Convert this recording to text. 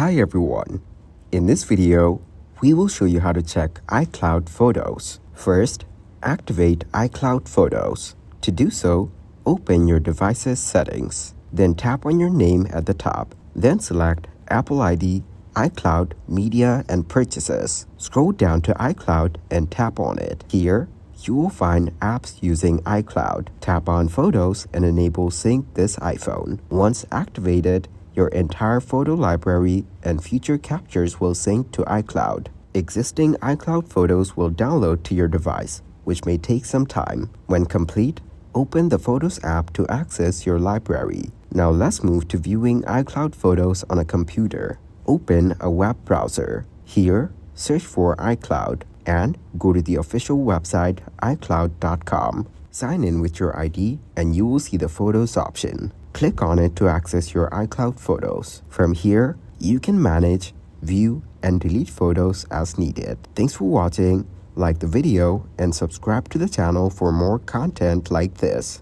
Hi everyone. In this video, we will show you how to check iCloud Photos. First, activate iCloud Photos. To do so, open your device's settings. Then tap on your name at the top. Then select Apple ID, iCloud, Media and Purchases. Scroll down to iCloud and tap on it. Here, you will find apps using iCloud. Tap on Photos and enable Sync this iPhone. Once activated, your entire photo library and future captures will sync to iCloud. Existing iCloud photos will download to your device, which may take some time. When complete, open the Photos app to access your library. Now let's move to viewing iCloud photos on a computer. Open a web browser. Here, search for iCloud and go to the official website iCloud.com. Sign in with your ID and you will see the Photos option. Click on it to access your iCloud photos. From here, you can manage, view, and delete photos as needed. Thanks for watching. Like the video and subscribe to the channel for more content like this.